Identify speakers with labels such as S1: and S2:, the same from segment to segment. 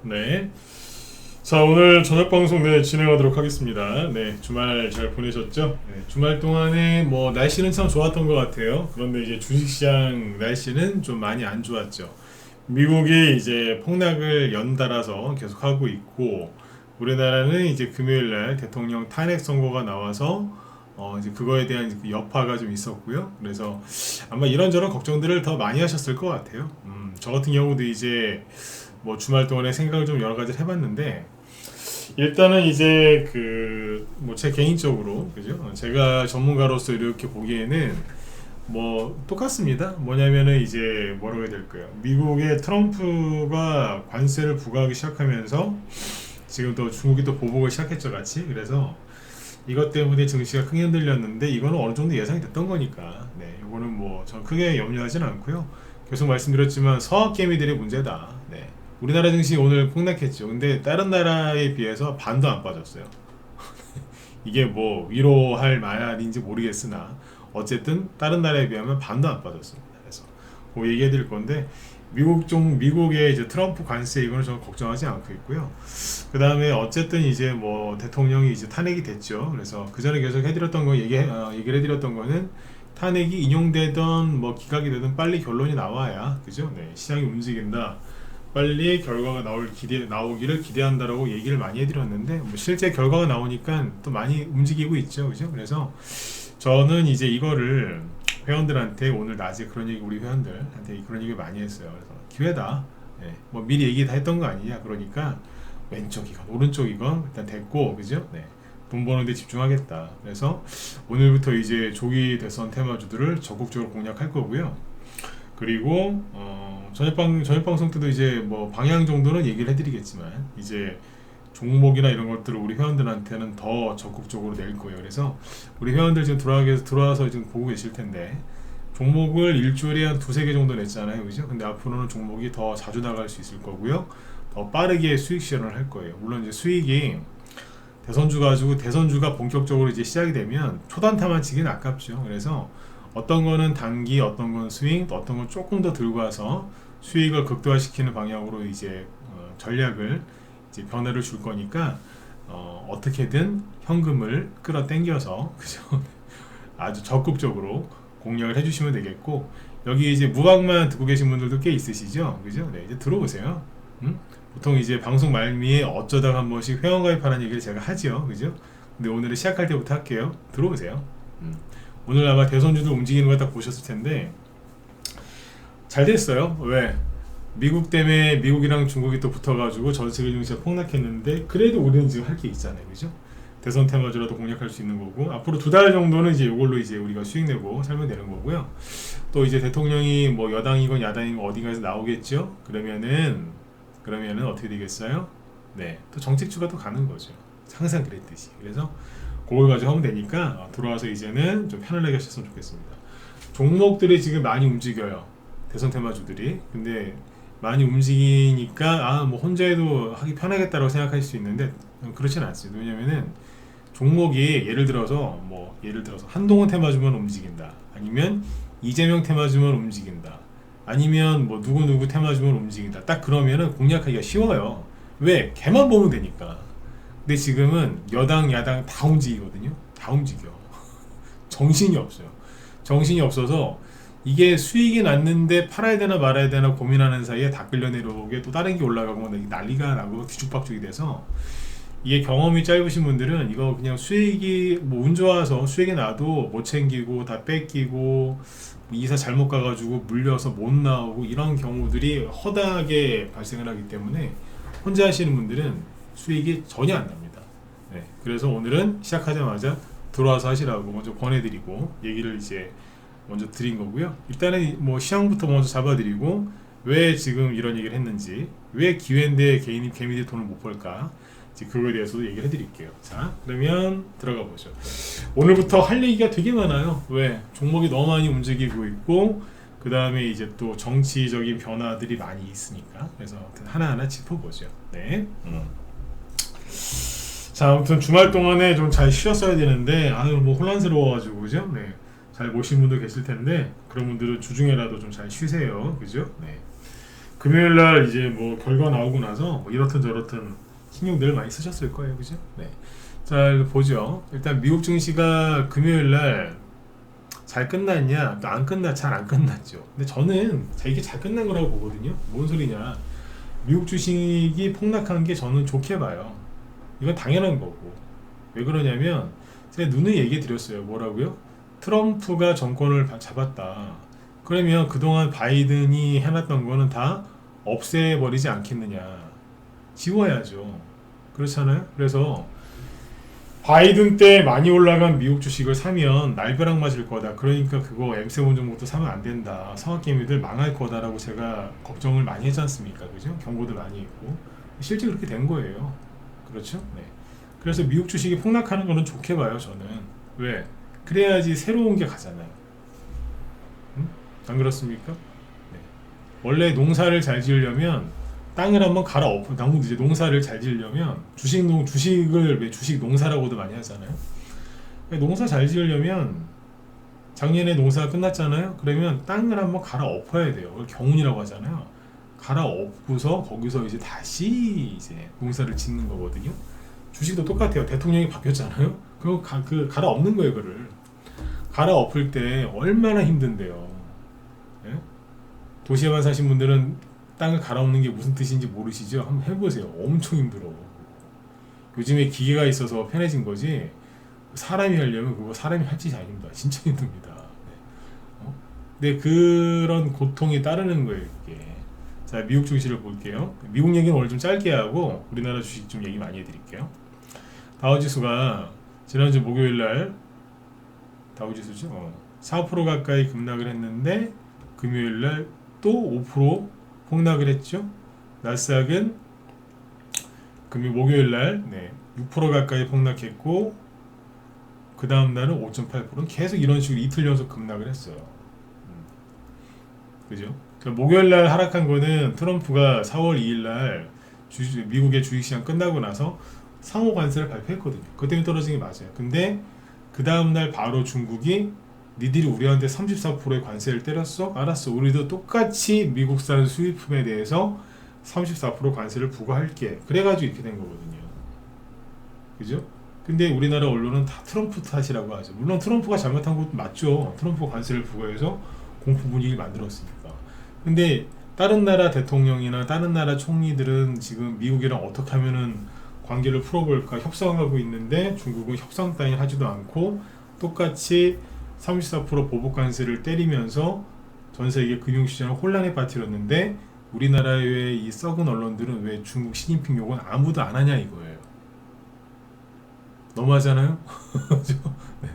S1: 네. 자, 오늘 저녁 방송 진행하도록 하겠습니다. 네, 주말 잘 보내셨죠? 네, 주말 동안에 뭐 날씨는 참 좋았던 것 같아요. 그런데 이제 주식시장 날씨는 좀 많이 안 좋았죠. 미국이 이제 폭락을 연달아서 계속 하고 있고, 우리나라는 이제 금요일 날 대통령 탄핵 선고가 나와서 이제 그거에 대한 그 여파가 좀 있었고요. 그래서 아마 이런저런 걱정들을 더 많이 하셨을 것 같아요. 저 같은 경우도 이제 뭐 주말 동안에 생각을 좀 여러 가지를 해봤는데, 일단은 이제 그 뭐 제 개인적으로 그죠? 제가 전문가로서 이렇게 보기에는 뭐 똑같습니다. 뭐냐면은 이제 뭐라고 해야 될까요? 미국의 트럼프가 관세를 부과하기 시작하면서 지금 또 중국이 또 보복을 시작했죠, 같이. 그래서 이것 때문에 증시가 크게 흔들렸는데 이거는 어느 정도 예상이 됐던 거니까. 네, 이거는 뭐 전 크게 염려하지는 않고요. 계속 말씀드렸지만 서학 개미들의 문제다. 네. 우리나라 증시 오늘 폭락했죠. 근데 다른 나라에 비해서 반도 안 빠졌어요. 이게 뭐 위로할 말인지 모르겠으나 어쨌든 다른 나라에 비하면 반도 안 빠졌습니다. 그래서 그 얘기해 드릴 건데 미국의 이제 트럼프 관세 이거는 저는 걱정하지 않고 있고요. 그 다음에 어쨌든 이제 뭐 대통령이 이제 탄핵이 됐죠. 그래서 그 전에 계속 해드렸던 거 얘기를 해드렸던 거는 탄핵이 인용되던 뭐 기각이 되든 빨리 결론이 나와야 그죠? 네, 시장이 움직인다. 빨리 결과가 나오기를 기대한다라고 얘기를 많이 해드렸는데 뭐 실제 결과가 나오니까 또 많이 움직이고 있죠, 그죠? 그래서 저는 이제 이거를 회원들한테 오늘 낮에 우리 회원들한테 그런 얘기 많이 했어요. 그래서 기회다. 예, 뭐 미리 얘기 다 했던 거 아니냐? 그러니까 왼쪽이건 오른쪽이건 일단 됐고, 그죠? 네. 돈 버는 데 집중하겠다. 그래서 오늘부터 이제 조기 대선 테마주들을 적극적으로 공략할 거고요. 그리고 저녁 방송 때도 이제 뭐 방향 정도는 얘기를 해드리겠지만 이제 종목이나 이런 것들을 우리 회원들한테는 더 적극적으로 낼 거예요. 그래서 우리 회원들 지금 들어와서 지금 보고 계실 텐데 종목을 일주일에 한 두세 개 정도 냈잖아요, 그죠? 근데 앞으로는 종목이 더 자주 나갈 수 있을 거고요. 더 빠르게 수익 실현을 할 거예요. 물론 이제 수익이 대선주가 본격적으로 이제 시작이 되면 초단타만 치기는 아깝죠. 그래서 어떤 거는 단기, 어떤 건 스윙, 또 어떤 건 조금 더 들고 와서 수익을 극대화시키는 방향으로 이제 전략을 이제 변화를 줄 거니까 어떻게든 현금을 끌어당겨서 그죠? 아주 적극적으로 공략을 해주시면 되겠고, 여기 이제 무방만 듣고 계신 분들도 꽤 있으시죠, 그죠? 네, 이제 들어오세요. 보통 이제 방송 말미에 어쩌다가 한 번씩 회원가입하는 얘기를 제가 하죠, 그죠? 근데 오늘은 시작할 때부터 할게요. 들어오세요. 오늘 아마 대선주들 움직이는 거 딱 보셨을 텐데 잘 됐어요. 왜? 미국 때문에 미국이랑 중국이 또 붙어가지고 전 세계 증시가 폭락했는데 그래도 우리는 지금 할 게 있잖아요, 그죠? 대선 테마주라도 공략할 수 있는 거고, 앞으로 두 달 정도는 이제 이걸로 이제 우리가 수익 내고 살면 되는 거고요. 또 이제 대통령이 뭐 여당이건 야당이건 어딘가에서 나오겠죠? 그러면은 어떻게 되겠어요? 네, 또 정책주가 또 가는 거죠. 항상 그랬듯이. 그래서 그걸 가지고 하면 되니까 들어와서 이제는 좀 편안하게 하셨으면 좋겠습니다. 종목들이 지금 많이 움직여요. 대선 테마주들이. 근데 많이 움직이니까 뭐 혼자 해도 하기 편하겠다라고 생각할 수 있는데 그렇지는 않습니다. 왜냐면은 종목이 예를 들어서 한동훈 테마주만 움직인다. 아니면 이재명 테마주만 움직인다. 아니면 뭐 누구 테마주만 움직인다. 딱 그러면은 공략하기가 쉬워요. 왜? 걔만 보면 되니까. 근데 지금은 여당, 야당 다 움직이거든요. 다 움직여. 정신이 없어요. 정신이 없어서 이게 수익이 났는데 팔아야 되나 말아야 되나 고민하는 사이에 다 끌려 내려오게 또 다른 게 올라가고 난리가 나고 뒤죽박죽이 돼서, 이게 경험이 짧으신 분들은 이거 그냥 수익이 뭐 운 좋아서 수익이 나도 못 챙기고 다 뺏기고 이사 잘못 가가지고 물려서 못 나오고 이런 경우들이 허다하게 발생을 하기 때문에 혼자 하시는 분들은 수익이 전혀 안 납니다. 네, 그래서 오늘은 시작하자마자 들어와서 하시라고 먼저 권해드리고 얘기를 이제 먼저 드린 거고요. 일단은 뭐 시황부터 먼저 잡아드리고 왜 지금 이런 얘기를 했는지, 왜 기회인데 개미들 돈을 못 벌까, 이제 그거에 대해서도 얘기를 해드릴게요. 자, 그러면 들어가 보죠. 오늘부터 할 얘기가 되게 많아요. 왜? 종목이 너무 많이 움직이고 있고 그 다음에 이제 또 정치적인 변화들이 많이 있으니까. 그래서 하나하나 짚어보죠. 네. 자, 아무튼 주말 동안에 좀 잘 쉬었어야 되는데 뭐 혼란스러워가지고 그죠? 네. 잘 모신 분도 계실 텐데 그런 분들은 주중에라도 좀 잘 쉬세요, 그죠? 네. 금요일 날 이제 뭐 결과 나오고 나서 뭐 이렇든 저렇든 신경들 많이 쓰셨을 거예요, 그죠? 네. 자, 보죠. 일단 미국 증시가 금요일 날 잘 끝났냐? 안 끝나, 잘 안 끝났죠. 근데 저는 이게 잘 끝난 거라고 보거든요. 뭔 소리냐? 미국 주식이 폭락한 게 저는 좋게 봐요. 이건 당연한 거고. 왜 그러냐면 제가 누누이 얘기 드렸어요. 뭐라고요? 트럼프가 정권을 잡았다. 그러면 그동안 바이든이 해놨던 거는 다 없애버리지 않겠느냐. 지워야죠. 그렇잖아요. 그래서 바이든 때 많이 올라간 미국 주식을 사면 날벼락 맞을 거다. 그러니까 그거 M7 종목도 사면 안 된다. 성학개미들 망할 거다라고 제가 걱정을 많이 했지 않습니까? 그죠? 경고도 많이 했고. 실제 그렇게 된 거예요. 그렇죠? 네. 그래서 미국 주식이 폭락하는 거는 좋게 봐요, 저는. 왜? 그래야지 새로운 게 가잖아요. 안 그렇습니까? 네. 원래 농사를 잘 지으려면 땅을 한번 갈아엎어. 이제 농사를 잘 지으려면 주식을 왜 주식 농사라고도 많이 하잖아요. 농사 잘 지으려면 작년에 농사가 끝났잖아요. 그러면 땅을 한번 갈아엎어야 돼요. 그걸 경운이라고 하잖아요. 갈아엎고서 거기서 이제 다시 이제 농사를 짓는 거거든요. 주식도 똑같아요. 대통령이 바뀌었잖아요. 그거 갈아엎는 거예요. 그를 갈아엎을 때 얼마나 힘든데요. 예? 도시에만 사신 분들은 땅을 갈아엎는 게 무슨 뜻인지 모르시죠? 한번 해보세요. 엄청 힘들어. 요즘에 기계가 있어서 편해진 거지 사람이 하려면 그거 사람이 할 짓이 아닙니다. 진짜 힘듭니다. 네. 근데 그런 고통이 따르는 거예요. 이게. 자, 미국 주식을 볼게요. 미국 얘기는 오늘 좀 짧게 하고 우리나라 주식 좀 얘기 많이 해드릴게요. 다우지수가 지난주 목요일날 다우지수죠. 4% 가까이 급락을 했는데 금요일날 또 5% 폭락을 했죠. 나스닥은 목요일날 6% 가까이 폭락했고 그 다음 날은 5.8%는 계속 이런 식으로 이틀 연속 급락을 했어요. 그죠? 그러니까 목요일날 하락한 거는 트럼프가 4월 2일날 미국의 주식시장 끝나고 나서 상호 관세를 발표했거든요. 그것 때문에 떨어진 게 맞아요. 근데 그 다음날 바로 중국이 니들이 우리한테 34%의 관세를 때렸어? 알았어. 우리도 똑같이 미국산 수입품에 대해서 34% 관세를 부과할게. 그래가지고 이렇게 된 거거든요. 그죠? 근데 우리나라 언론은 다 트럼프 탓이라고 하죠. 물론 트럼프가 잘못한 것도 맞죠. 트럼프 관세를 부과해서 공포 분위기를 만들었으니까. 근데 다른 나라 대통령이나 다른 나라 총리들은 지금 미국이랑 어떻게 하면은 관계를 풀어볼까 협상하고 있는데 중국은 협상 따위 하지도 않고 똑같이 34% 보복 관세를 때리면서 전 세계 금융시장을 혼란에 빠뜨렸는데 우리나라의 이 썩은 언론들은 왜 중국 시진핑 욕은 아무도 안 하냐 이거예요. 너무하잖아요? 네.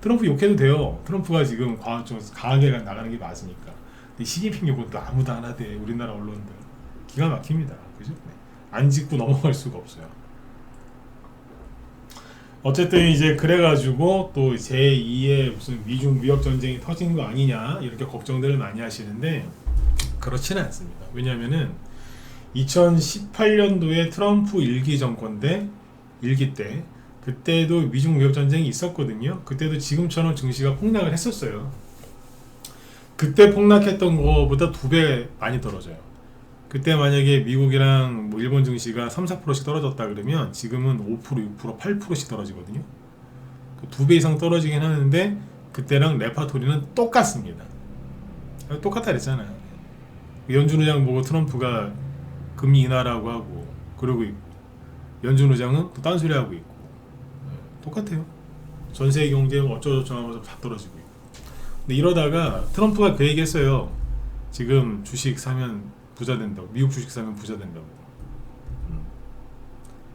S1: 트럼프 욕해도 돼요. 트럼프가 지금 좀 강하게 나가는 게 맞으니까. 근데 시진핑 욕은 또 아무도 안 하대. 우리나라 언론들. 기가 막힙니다. 그죠? 네. 안 짚고 넘어갈 수가 없어요. 어쨌든 이제 그래가지고 또 제2의 무슨 미중 무역 전쟁이 터진 거 아니냐 이렇게 걱정들을 많이 하시는데 그렇지는 않습니다. 왜냐하면은 2018년도에 트럼프 1기 정권 때 1기 때 그때도 미중 무역 전쟁이 있었거든요. 그때도 지금처럼 증시가 폭락을 했었어요. 그때 폭락했던 거보다 2배 많이 떨어져요. 그때 만약에 미국이랑 뭐 일본 증시가 3-4%씩 떨어졌다 그러면 지금은 5%, 6%, 8%씩 떨어지거든요. 2배 이상 떨어지긴 하는데 그때랑 레파토리는 똑같습니다. 똑같다 그랬잖아요. 연준 의장 보고 트럼프가 금리 인하라고 하고 그러고 있고 연준 의장은 또 딴소리 하고 있고 똑같아요. 전세계 경제 어쩌고저쩌고 하면서 다 떨어지고 있고. 근데 이러다가 트럼프가 그 얘기 했어요. 지금 주식 사면 부자 된다고. 미국 주식 사면 부자 된다고.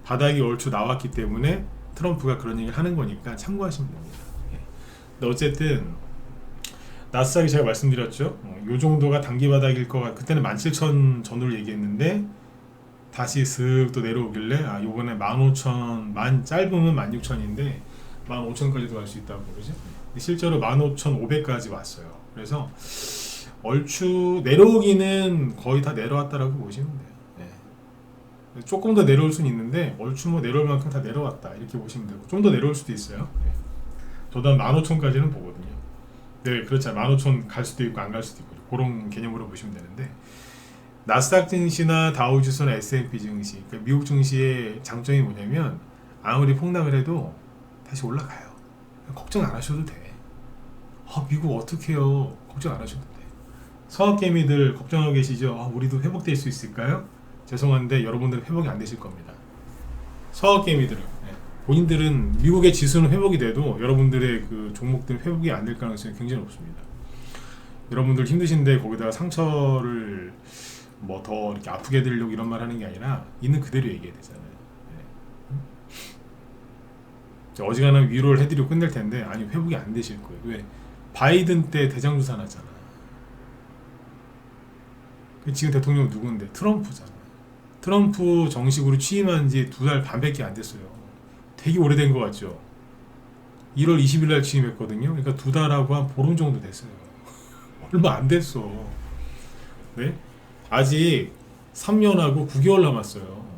S1: 바닥이 얼추 나왔기 때문에 트럼프가 그런 얘기를 하는 거니까 참고하시면 됩니다. 근데 어쨌든 나스닥이 제가 말씀드렸죠. 요 정도가 단기 바닥일 것 같. 그때는 17,000 전후를 얘기했는데 다시 슥 또 내려오길래 요번에 15,000 짧으면 16,000인데 15,000까지도 갈 수 있다고 그러죠. 실제로 15,500까지 왔어요. 그래서 얼추 내려오기는 거의 다 내려왔다라고 보시면 돼요. 네. 조금 더 내려올 수는 있는데 얼추 뭐 내려올 만큼 다 내려왔다 이렇게 보시면 되고 좀 더 내려올 수도 있어요. 네. 저도 한 15,000까지는 보거든요. 네, 그렇죠. 15,000 갈 수도 있고 안 갈 수도 있고 그런 개념으로 보시면 되는데 나스닥 증시나 다우지수나 S&P 증시, 그러니까 미국 증시의 장점이 뭐냐면 아무리 폭락을 해도 다시 올라가요. 걱정 안 하셔도 돼. 미국 어떻게 해요? 걱정 안 하셔도 돼. 서학개미들 걱정하고 계시죠? 우리도 회복될 수 있을까요? 죄송한데 여러분들은 회복이 안 되실 겁니다. 서학개미들은 본인들은 미국의 지수는 회복이 돼도 여러분들의 그 종목들은 회복이 안 될 가능성이 굉장히 높습니다. 여러분들 힘드신데 거기다가 상처를 뭐 더 이렇게 아프게 해드리려고 이런 말 하는 게 아니라 있는 그대로 얘기해야 되잖아요. 어지간하면 위로를 해드리고 끝낼 텐데 아니 회복이 안 되실 거예요. 왜? 바이든 때 대장주사 났잖아. 지금 대통령 누군데? 트럼프잖아. 트럼프 정식으로 취임한 지 2달 반밖에 안 됐어요. 되게 오래된 것 같죠? 1월 20일 날 취임했거든요. 그러니까 2달하고 한 보름 정도 됐어요. 얼마 안 됐어. 네? 아직 3년하고 9개월 남았어요.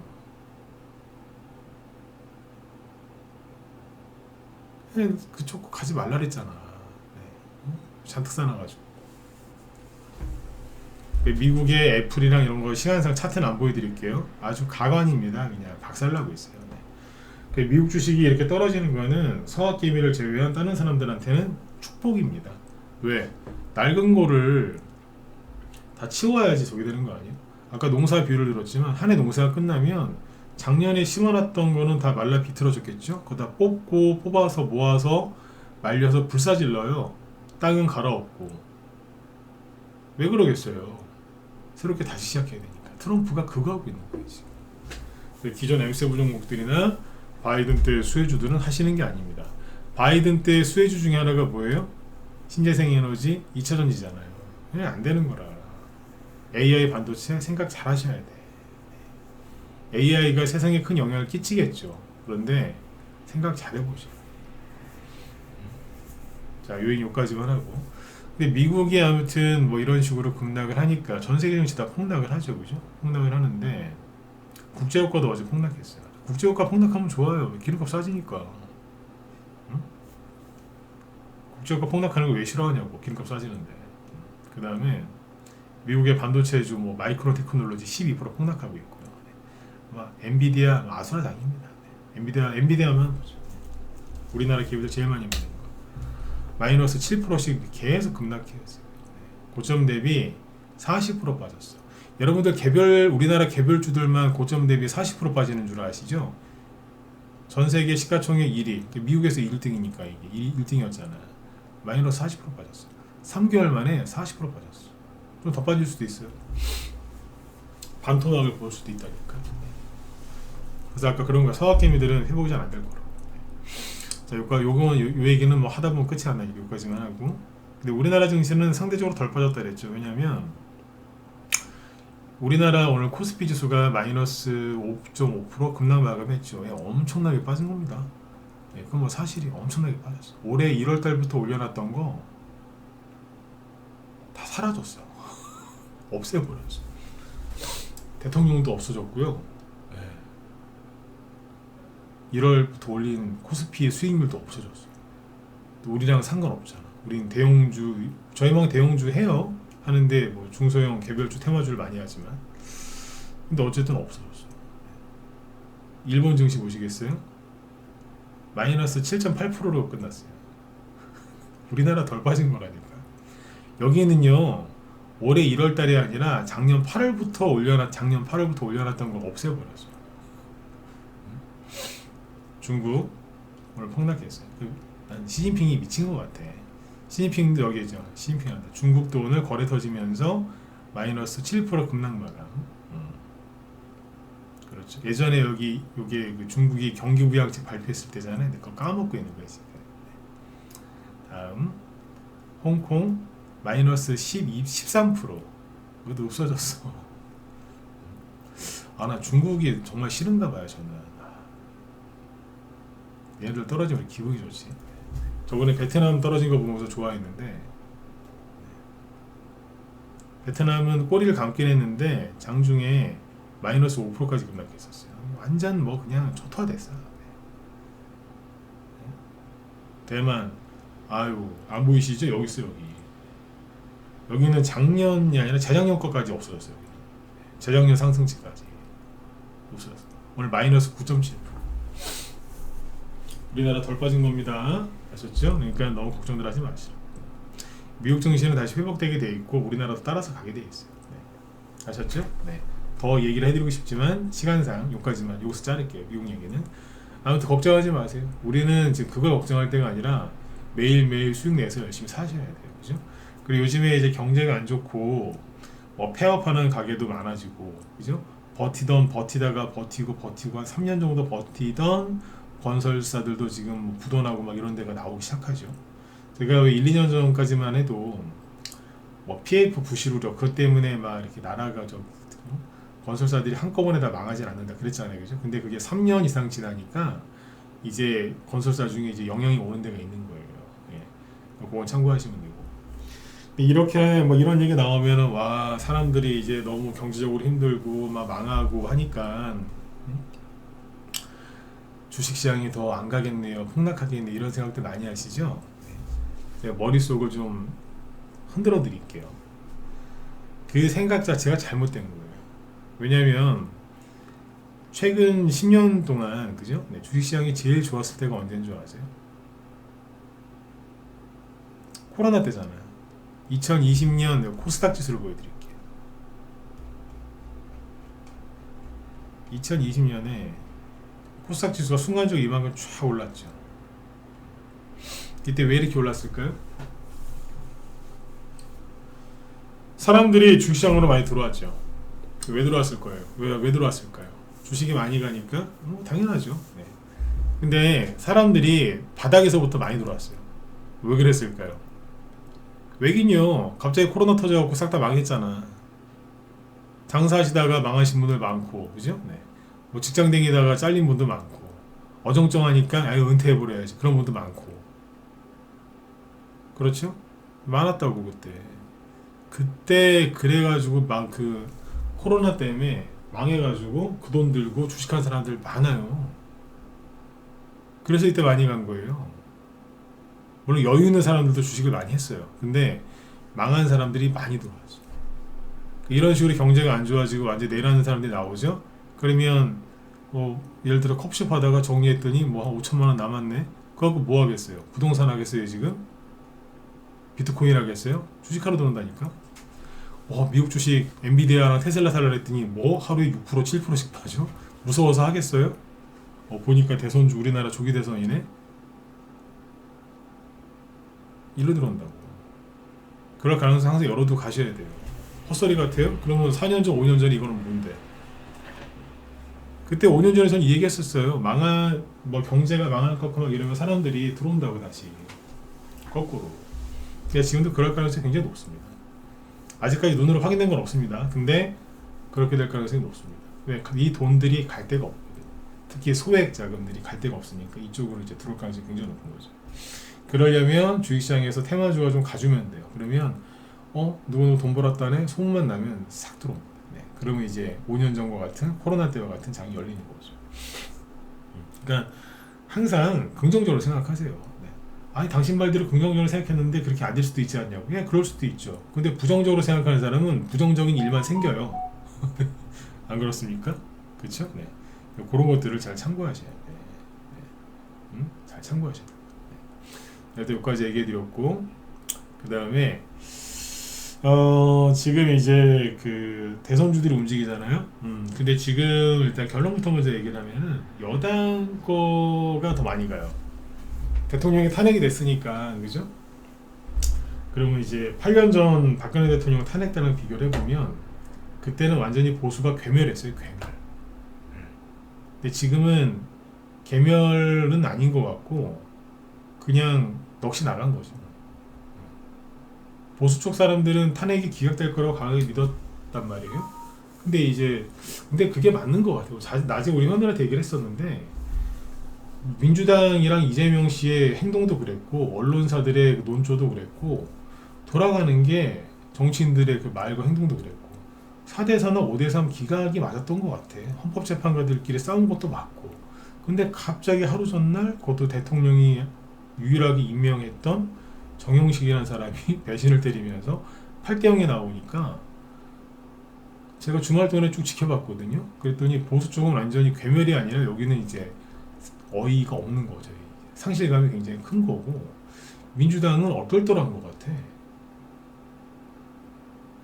S1: 그쪽 가지 말라 그랬잖아. 네. 잔뜩 사놔가지고. 미국의 애플이랑 이런 거 시간상 차트는 안 보여드릴게요. 아주 가관입니다. 그냥 박살나고 있어요. 네. 미국 주식이 이렇게 떨어지는 거는 서학개미를 제외한 다른 사람들한테는 축복입니다. 왜? 낡은 거를 다 치워야지 저게 되는 거 아니에요? 아까 농사 비유를 들었지만 한 해 농사가 끝나면 작년에 심어놨던 거는 다 말라 비틀어졌겠죠? 그거 다 뽑고 뽑아서 모아서 말려서 불사질러요. 땅은 갈아엎고. 왜 그러겠어요? 새롭게 다시 시작해야 되니까. 트럼프가 그거 하고 있는 거예요 지금. 기존 M7 종목들이나 바이든 때 수혜주들은 하시는 게 아닙니다. 바이든 때 수혜주 중에 하나가 뭐예요? 신재생에너지 2차전지잖아요. 그냥 안 되는 거라. AI 반도체 생각 잘 하셔야 돼. AI가 세상에 큰 영향을 끼치겠죠. 그런데 생각 잘 해보세요. 자, 요인 요까지만 하고. 근데 미국이 아무튼 뭐 이런 식으로 급락을 하니까 전 세계 증시 다 폭락을 하죠, 그죠? 폭락을 하는데 국제유가도 어제 폭락했어요. 국제유가 폭락하면 좋아요. 기름값 싸지니까. 응? 국제유가 폭락하는 거 왜 싫어하냐고. 기름값 싸지는데. 그 다음에 미국의 반도체주 뭐 마이크론 테크놀로지 12% 폭락하고 있고요. 막 엔비디아 아수라장입니다. 엔비디아만 보죠. 우리나라 기업들 제일 많이 먹는 거. 마이너스 7%씩 계속 급락해요. 고점 대비 40% 빠졌어. 여러분들 우리나라 개별주들만 고점 대비 40% 빠지는 줄 아시죠? 전 세계 시가총액 1위, 미국에서 1등이니까 이게 1등이었잖아. 마이너스 40% 빠졌어. 3개월 만에 40% 빠졌어. 좀 더 빠질 수도 있어요. 반토막을 볼 수도 있다니까. 그래서 아까 그런 거 서학개미들은 회복이 잘 안 될 거라고. 자, 요 얘기는 뭐 하다 보면 끝이 안 나니까 여기까지만 하고. 근데 우리나라 증시는 상대적으로 덜 빠졌다 그랬죠. 왜냐면 우리나라 오늘 코스피 지수가 마이너스 5.5% 급락 마감했죠. 엄청나게 빠진 겁니다. 그건 뭐 사실이 엄청나게 빠졌어. 올해 1월 달부터 올려놨던 거 다 사라졌어. 없애버렸어. 대통령도 없어졌고요. 1월부터 올린 코스피의 수익률도 없어졌어. 우리랑 상관없잖아. 우린 대형주, 저희만 대형주 해요. 하는데 뭐 중소형 개별주 테마주를 많이 하지만 근데 어쨌든 없어졌어. 일본 증시 보시겠어요? 마이너스 7.8%로 끝났어요. 우리나라 덜 빠진 거라니까. 여기는요 올해 1월 달이 아니라 작년 8월부터 올려놨던 걸 없애버렸어. 중국 오늘 폭락했어요. 난 시진핑이 미친 것 같아. 시진핑도 여기죠. 시진핑한테 중국도 오늘 거래 터지면서 마이너스 7% 급락 마감. 그렇죠. 예전에 요게 그 중국이 경기 부양책 발표했을 때잖아요. 근데 그거 까먹고 있는 거예요 지금. 다음 홍콩 마이너스 13%. 그것도 없어졌어. 나 중국이 정말 싫은가 봐요 저는. 얘들 떨어지면 기분이 좋지. 저번에 베트남 떨어진 거 보면서 좋아했는데 베트남은 꼬리를 감긴 했는데 장중에 마이너스 5%까지 급락했었어요. 완전 뭐 그냥 초토화됐어요. 대만 안 보이시죠? 여기 있어요. 여기는 작년이 아니라 재작년 거까지 없어졌어요. 재작년 상승치까지 없어졌어. 오늘 마이너스 9.7%. 우리나라 덜 빠진 겁니다. 아셨죠? 그러니까 너무 걱정들 하지 마시고. 미국 증시는 다시 회복되게 돼 있고 우리나라도 따라서 가게 돼 있어요. 네. 아셨죠? 네. 더 얘기를 해드리고 싶지만 시간상 여기까지만 여기서 자를게요. 미국 얘기는. 아무튼 걱정하지 마세요. 우리는 지금 그걸 걱정할 때가 아니라 매일매일 수익 내서 열심히 사셔야 돼요. 그죠? 그리고 요즘에 이제 경제가 안 좋고 뭐 폐업하는 가게도 많아지고 그죠? 버티다가 버티고 한 3년 정도 버티던 건설사들도 지금 뭐 부도나고 막 이런 데가 나오기 시작하죠. 제가 왜 1, 2년 전까지만 해도 뭐 PF 부실 우려 그것 때문에 막 이렇게 나라가 건설사들이 한꺼번에 다 망하진 않는다 그랬잖아요. 그죠? 근데 그게 3년 이상 지나니까 이제 건설사 중에 이제 영향이 오는 데가 있는 거예요. 예. 그건 참고하시면 되고. 이렇게 뭐 이런 얘기 나오면은 와 사람들이 이제 너무 경제적으로 힘들고 막 망하고 하니까 주식시장이 더 안 가겠네요, 폭락하겠네 이런 생각들 많이 하시죠? 제가 머릿속을 좀 흔들어 드릴게요. 그 생각 자체가 잘못된 거예요. 왜냐면 최근 10년 동안 그죠? 네, 주식시장이 제일 좋았을 때가 언제인 줄 아세요? 코로나 때잖아요. 2020년 코스닥 지수를 보여드릴게요. 2020년에 코스닥 지수가 순간적으로 이만큼 쫙 올랐죠. 이때 왜 이렇게 올랐을까요? 사람들이 주식시장으로 많이 들어왔죠. 왜 들어왔을 거예요? 왜 들어왔을까요? 주식이 많이 가니까? 당연하죠. 네. 근데 사람들이 바닥에서부터 많이 들어왔어요. 왜 그랬을까요? 왜긴요. 갑자기 코로나 터져갖고 싹 다 망했잖아. 장사하시다가 망하신 분들 많고, 그죠? 네. 뭐 직장 다니다가 잘린 분도 많고, 어정쩡하니까 아유 은퇴해버려야지 그런 분도 많고, 그렇죠? 많았다고 그때 그래가지고 막 그 코로나 때문에 망해가지고 그 돈 들고 주식한 사람들 많아요. 그래서 이때 많이 간 거예요. 물론 여유 있는 사람들도 주식을 많이 했어요. 근데 망한 사람들이 많이 들어왔어요. 이런 식으로 경제가 안 좋아지고 완전 내라는 사람들이 나오죠. 그러면 예를 들어 컵숍 하다가 정리했더니 뭐 한 5천만 원 남았네. 그거 갖고 뭐 하겠어요? 부동산 하겠어요 지금? 비트코인 하겠어요? 주식하러 들어온다니까. 미국 주식 엔비디아랑 테슬라 살라 했더니 뭐 하루에 6% 7%씩 빠져? 무서워서 하겠어요? 보니까 대선주 우리나라 조기 대선이네. 일로 들어온다고. 그럴 가능성 항상 열어두고 가셔야 돼요. 헛소리 같아요? 그러면 4년 전 5년 전 이거는 뭔데? 그때 5년 전에 저는 이 얘기 했었어요. 뭐 경제가 망할 것 같고 막 이러면 사람들이 들어온다고 다시. 거꾸로. 그러니까 지금도 그럴 가능성이 굉장히 높습니다. 아직까지 눈으로 확인된 건 없습니다. 근데 그렇게 될 가능성이 높습니다. 왜? 이 돈들이 갈 데가 없거든요. 특히 소액 자금들이 갈 데가 없으니까 이쪽으로 이제 들어올 가능성이 굉장히 높은 거죠. 그러려면 주식시장에서 테마주가 좀 가주면 돼요. 그러면 누구 돈 벌었다네 소문만 나면 싹 들어옵니다. 네. 그러면 이제 5년 전과 같은 코로나 때와 같은 장이 열리는 거죠. 그러니까 항상 긍정적으로 생각하세요. 아니 당신 말대로 긍정적으로 생각했는데 그렇게 안 될 수도 있지 않냐고. 예, 그럴 수도 있죠. 근데 부정적으로 생각하는 사람은 부정적인 일만 생겨요. 안 그렇습니까? 그렇죠? 네. 그런 것들을 잘 참고하셔야 돼요. 네. 잘 참고하셔야 돼요. 네. 여기까지 얘기해드렸고, 그 다음에 지금 이제 그 대선주들이 움직이잖아요. 근데 지금 일단 결론부터 먼저 얘기를 하면은 여당 거가 더 많이 가요. 대통령이 탄핵이 됐으니까, 그죠? 그러면 이제 8년 전 박근혜 대통령 탄핵 때랑 비교를 해보면 그때는 완전히 보수가 괴멸했어요. 괴멸. 근데 지금은 괴멸은 아닌 것 같고 그냥 넋이 나간 거죠. 보수 쪽 사람들은 탄핵이 기각될 거라고 강하게 믿었단 말이에요. 근데 그게 맞는 것 같아요. 낮에 우리 현들한테 얘기를 했었는데 민주당이랑 이재명 씨의 행동도 그랬고 언론사들의 논조도 그랬고 돌아가는 게 정치인들의 그 말과 행동도 그랬고 4대4나 5대3 기각이 맞았던 것 같아. 헌법재판관들끼리 싸운 것도 맞고. 근데 갑자기 하루 전날 그것도 대통령이 유일하게 임명했던 정용식이라는 사람이 배신을 때리면서 8대0이 나오니까 제가 주말 동안에 쭉 지켜봤거든요. 그랬더니 보수 쪽은 완전히 괴멸이 아니라 여기는 이제 어이가 없는 거죠. 상실감이 굉장히 큰 거고, 민주당은 얼떨떨한 것 같아.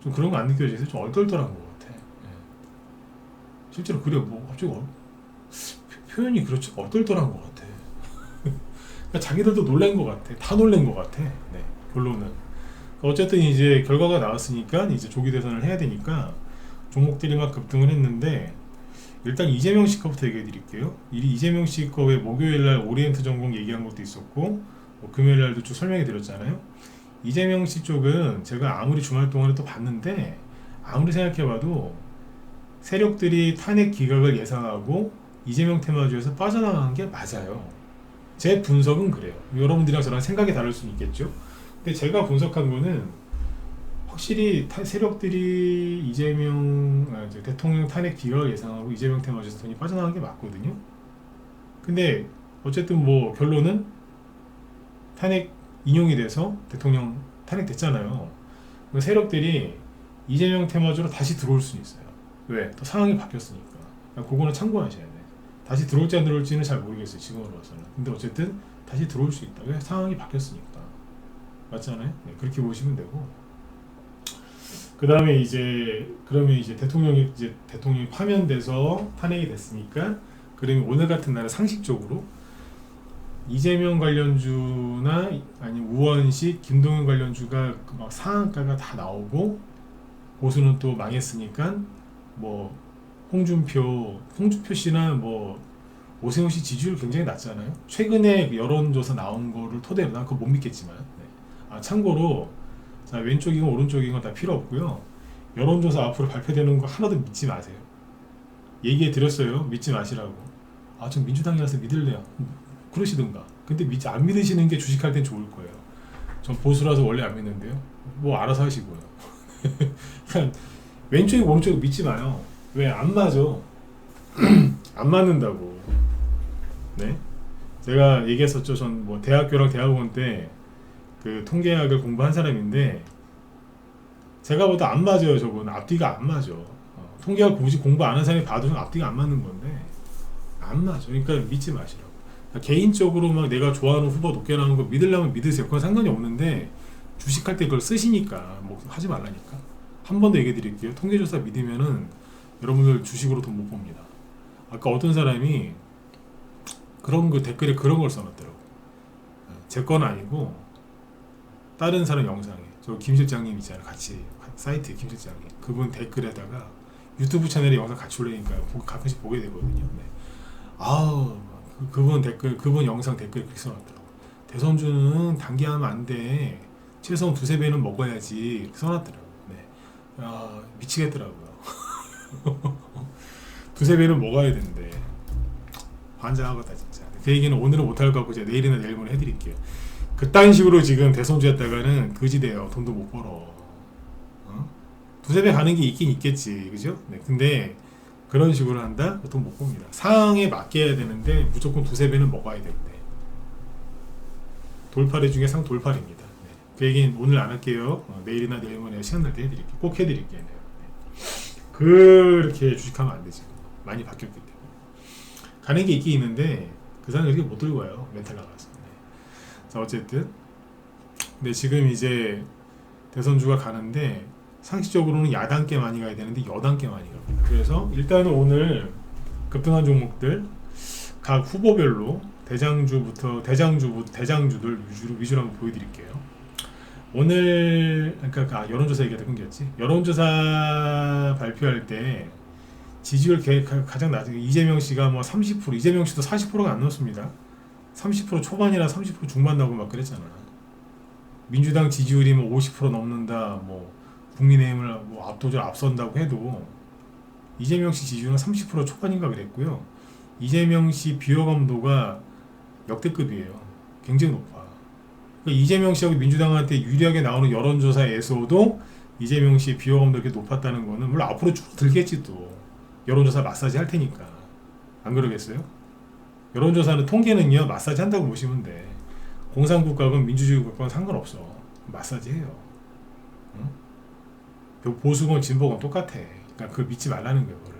S1: 좀 그런 거 안 느껴지세요? 좀 얼떨떨한 것 같아. 예. 실제로 그래, 뭐 갑자기 표현이 그렇지, 얼떨떨한 것 같아. 그러니까 자기들도 놀란 것 같아. 다 놀란 것 같아. 네, 결론은. 어쨌든 이제 결과가 나왔으니까 이제 조기 대선을 해야 되니까 종목들이 막 급등을 했는데, 일단 이재명 씨 거부터 얘기해 드릴게요. 이재명 씨 거 왜 목요일날 오리엔트 전공 얘기한 것도 있었고, 뭐 금요일날도 쭉 설명해 드렸잖아요. 이재명 씨 쪽은 제가 아무리 주말 동안에 또 봤는데, 아무리 생각해봐도 세력들이 탄핵 기각을 예상하고 이재명 테마주에서 빠져나간 게 맞아요. 제 분석은 그래요. 여러분들이랑 저랑 생각이 다를 수는 있겠죠. 근데 제가 분석한 거는 확실히 세력들이 이제 대통령 탄핵 기각을 예상하고 이재명 테마주에서 돈이 빠져나간 게 맞거든요. 근데 어쨌든 뭐 결론은 탄핵 인용이 돼서 대통령 탄핵됐잖아요. 세력들이 이재명 테마주로 다시 들어올 수는 있어요. 왜? 또 상황이 바뀌었으니까. 그거는 참고하셔야 돼. 다시 들어올지 안 들어올지는 잘 모르겠어요, 지금으로서는. 근데 어쨌든 다시 들어올 수 있다. 왜? 상황이 바뀌었으니까. 맞잖아요? 네, 그렇게 보시면 되고. 그 다음에 그러면 이제 대통령이 파면돼서 탄핵이 됐으니까, 그러면 오늘 같은 날은 상식적으로 이재명 관련주나 아니면 우원식, 김동연 관련주가 막 상한가가 다 나오고, 보수는 또 망했으니까 뭐 홍준표 씨나 뭐 오세훈 씨 지지율 굉장히 낮잖아요. 최근에 여론조사 나온 거를 토대로, 난 그거 못 믿겠지만, 네. 참고로 자, 왼쪽이건 오른쪽이건 다 필요 없고요. 여론조사 앞으로 발표되는 거 하나도 믿지 마세요. 얘기해 드렸어요. 믿지 마시라고. 전 민주당이라서 믿을래요. 그러시든가. 근데 안 믿으시는 게 주식할 땐 좋을 거예요. 전 보수라서 원래 안 믿는데요. 뭐 알아서 하시고요. 그냥 왼쪽이 오른쪽이 믿지 마요. 왜? 안 맞아. 안 맞는다고. 네? 제가 얘기했었죠. 전 뭐 대학교랑 대학원 때 그 통계학을 공부한 사람인데, 제가 봐도 안 맞아요. 저건 앞뒤가 안 맞아. 통계학 굳이 공부 안 한 사람이 봐도 앞뒤가 안 맞는 건데, 안 맞아. 그러니까 믿지 마시라고. 개인적으로 막 내가 좋아하는 후보 높게 나오는 거 믿으려면 믿으세요. 그건 상관이 없는데, 주식할 때 그걸 쓰시니까 뭐 하지 말라니까. 한 번 더 얘기해 드릴게요. 통계조사 믿으면은 여러분들 주식으로 돈 못 법니다. 아까 어떤 사람이 그런 거 댓글에 그런 걸 써놨더라고. 제 건 아니고 다른 사람 영상에, 저 김 실장님 있잖아요. 같이 사이트 김 실장님, 그분 댓글에다가 유튜브 채널에 영상 같이 올리니까 가끔씩 보게 되거든요. 네. 그분 댓글, 그분 영상 댓글에 그렇게 써놨더라고. 대선주는 단기하면 안 돼. 최소한 2~3배는 먹어야지. 이렇게 써놨더라고. 네. 미치겠더라고요. 2~3배는 먹어야 되는데 환장하겠다 진짜. 그 얘기는 오늘은 못할 것 같고 제가 내일이나 내일 모레 해드릴게요. 그딴 식으로 지금 대선주 했다가는 그지돼요. 돈도 못 벌어. 2~3배 가는 게 있긴 있겠지, 그죠? 네. 근데 그런 식으로 한다? 돈 못 봅니다. 상황에 맞게 해야 되는데 무조건 2~3배는 먹어야 되는데, 돌파리 중에 상돌파리입니다. 네. 그 얘기는 오늘 안 할게요. 내일이나 내일 모레 시간 날 때 해드릴게요. 꼭 해드릴게요. 네. 그렇게 주식하면 안 되지. 많이 바뀌었기 때문에. 가는 게 있긴 있는데 그 사람이 그렇게 못 들고 와요. 멘탈 나가서. 네. 자, 어쨌든 근데 지금 이제 대선주가 가는데, 상식적으로는 야당께 많이 가야 되는데 여당께 많이 갑니다. 그래서 일단은 오늘 급등한 종목들 각 후보별로 대장주들 위주로 한번 보여드릴게요. 오늘 그러니까 여론조사 얘기하다 끊겼지. 여론조사 발표할 때 지지율 가장 낮은 이재명 씨가 뭐 30%, 이재명 씨도 40%가 안 넘습니다. 30% 초반이나 30% 중반 나오고 막 그랬잖아. 민주당 지지율이 뭐 50% 넘는다, 뭐 국민의힘을 뭐 압도적으로 앞선다고 해도 이재명 씨 지지율은 30% 초반인가 그랬고요. 이재명 씨 비호감도가 역대급이에요. 굉장히 높아. 그러니까 이재명 씨하고 민주당한테 유리하게 나오는 여론조사에서도 이재명 씨 비호감도가 이렇게 높았다는 거는 물론 앞으로 쭉 들겠지. 또 여론조사 마사지 할 테니까. 안 그러겠어요? 여론조사는 통계는요 마사지 한다고 보시면 돼. 공산국가건 민주주의 국가건 상관없어. 마사지 해요. 응? 보수건 진보건 똑같아. 그러니까 그걸 믿지 말라는 거예요. 그거를.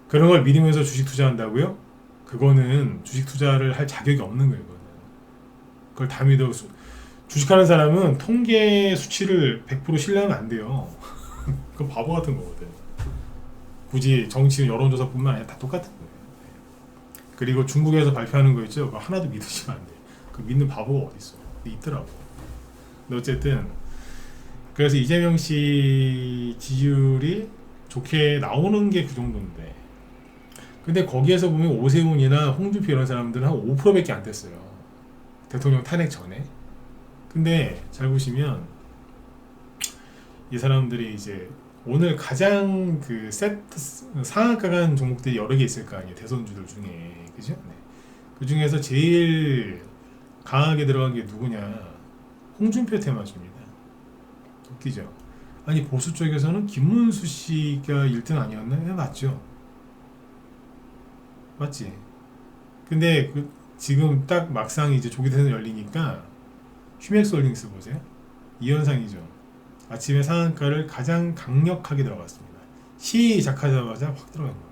S1: 그런 걸 믿으면서 주식 투자한다고요? 그거는 주식 투자를 할 자격이 없는 거예요. 그거는. 그걸 다 믿어. 주식하는 사람은 통계 수치를 100% 신뢰하면 안 돼요. 그건 바보 같은 거거든. 굳이 정치 여론조사뿐만 아니라 다 똑같은 거예요. 그리고 중국에서 발표하는 거 있죠? 그거 하나도 믿으시면 안 돼요. 그 믿는 바보가 어디 있어? 있더라고. 근데 어쨌든 그래서 이재명 씨 지지율이 좋게 나오는 게 그 정도인데, 근데 거기에서 보면 오세훈이나 홍준표 이런 사람들은 한 5%밖에 안 됐어요. 대통령 탄핵 전에. 근데 잘 보시면 이 사람들이 이제 오늘 가장 그 세트 상한가 간 종목들이 여러 개 있을 거 아니에요. 대선주들 중에. 그죠? 네. 그 중에서 제일 강하게 들어간 게 누구냐? 홍준표 테마주입니다. 웃기죠? 아니 보수 쪽에서는 김문수 씨가 1등 아니었나? 네, 맞죠? 맞지? 근데 지금 딱 막상 이제 조기 대선 열리니까 휴맥스홀딩스 보세요. 이 현상이죠. 아침에 상한가를 가장 강력하게 들어갔습니다. 시작하자마자 확 들어간 거예요.